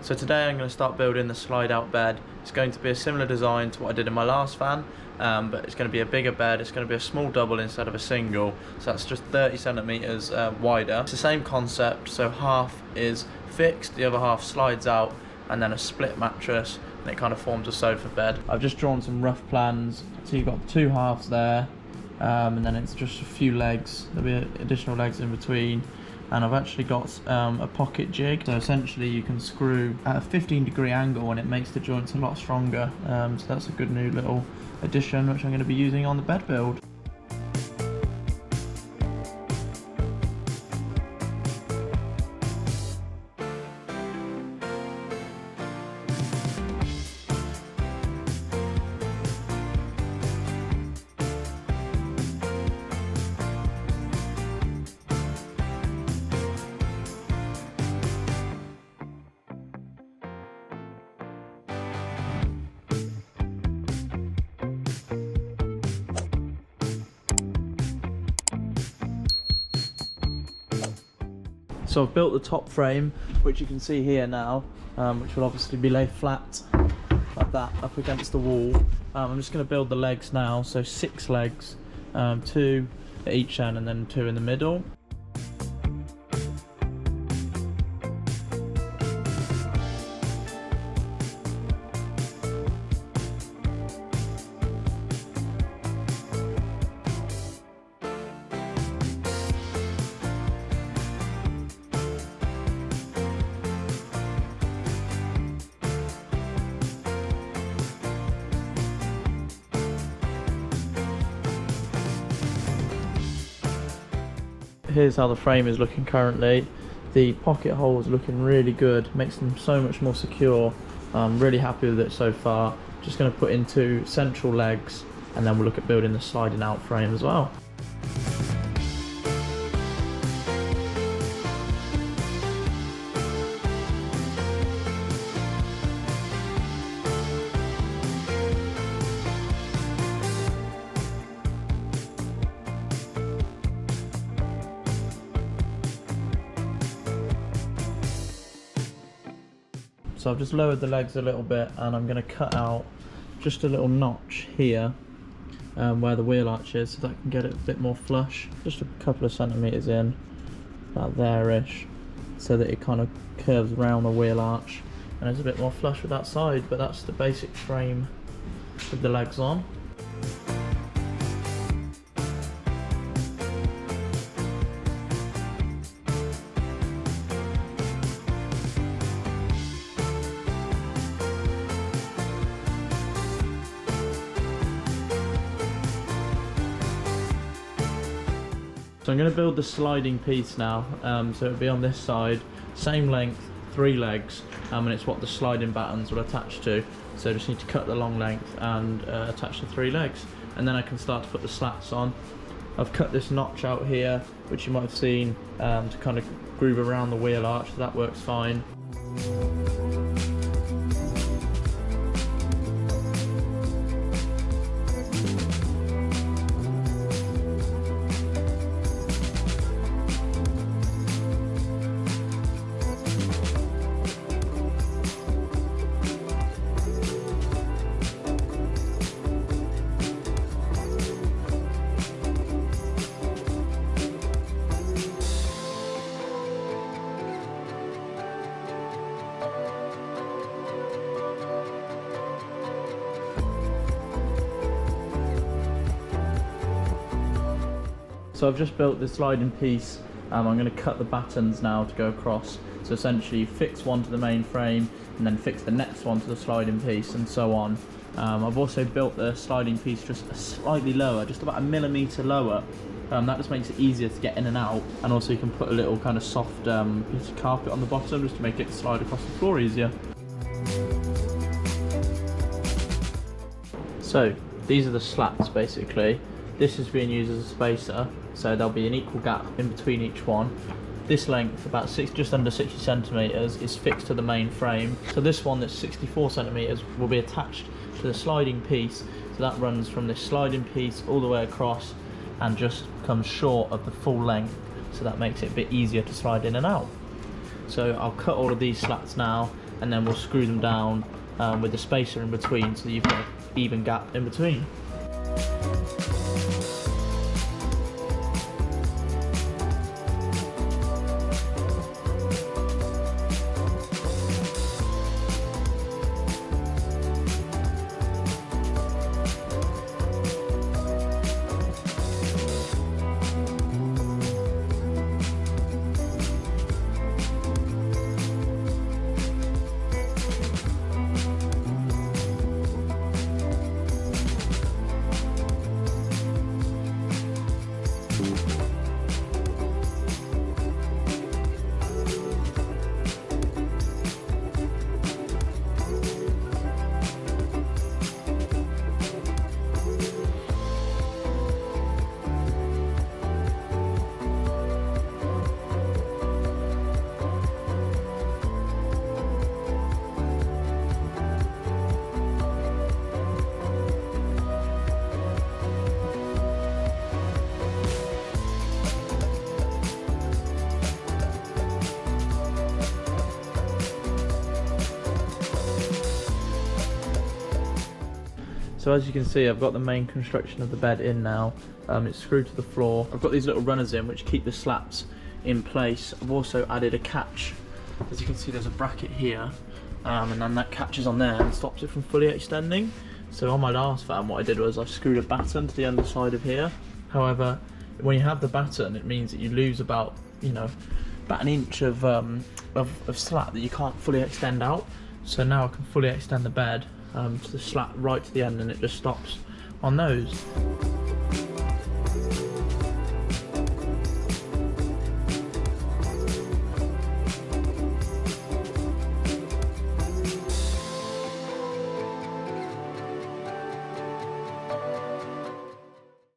So today I'm going to start building the slide out bed. It's going to be a similar design to what I did in my last van, but it's going to be a bigger bed. It's going to be a small double instead of a single, so that's just 30 centimeters wider. It's the same concept, so half is fixed, the other half slides out, and then a split mattress, and it kind of forms a sofa bed. I've just drawn some rough plans, so you've got two halves there, and then it's just a few legs. There'll be additional legs in between. And I've actually got a pocket jig, so essentially you can screw at a 15-degree angle and it makes the joints a lot stronger, so that's a good new little addition which I'm going to be using on the bed build. So I've built the top frame, which you can see here now, which will obviously be laid flat like that up against the wall. I'm just going to build the legs now, so 6 legs, 2 at each end and then 2 in the middle. Here's how the frame is looking currently. The pocket holes looking really good, makes them so much more secure. I'm really happy with it so far. Just going to put in 2 central legs and then we'll look at building the sliding out frame as well. So I've just lowered the legs a little bit and I'm going to cut out just a little notch here where the wheel arch is, so that I can get it a bit more flush, just a couple of centimetres in, about there-ish, so that it kind of curves around the wheel arch and it's a bit more flush with that side. But that's the basic frame with the legs on. So I'm going to build the sliding piece now, so it'll be on this side, same length, 3 legs, and it's what the sliding battens will attach to. So I just need to cut the long length and attach the 3 legs, and then I can start to put the slats on. I've cut this notch out here, which you might have seen, to kind of groove around the wheel arch, so that works fine. So I've just built the sliding piece. I'm going to cut the battens now to go across. So essentially you fix one to the main frame and then fix the next one to the sliding piece and so on. I've also built the sliding piece just slightly lower, just about 1 millimetre lower. That just makes it easier to get in and out, and also you can put a little kind of soft piece of carpet on the bottom just to make it slide across the floor easier. So these are the slats basically. This is being used as a spacer, so there'll be an equal gap in between each one. This length, about just under 60 centimetres, is fixed to the main frame. So this one that's 64 centimetres will be attached to the sliding piece. So that runs from this sliding piece all the way across and just comes short of the full length. So that makes it a bit easier to slide in and out. So I'll cut all of these slats now and then we'll screw them down with the spacer in between, so you've got an even gap in between. So as you can see, I've got the main construction of the bed in now. It's screwed to the floor. I've got these little runners in which keep the slats in place. I've also added a catch. As you can see, there's a bracket here, and then that catches on there and stops it from fully extending. So on my last fan, what I did was I screwed a batten to the underside of here. However, when you have the batten, it means that you lose about, about an inch of slat that you can't fully extend out. So now I can fully extend the bed to the slat right to the end, and it just stops on those.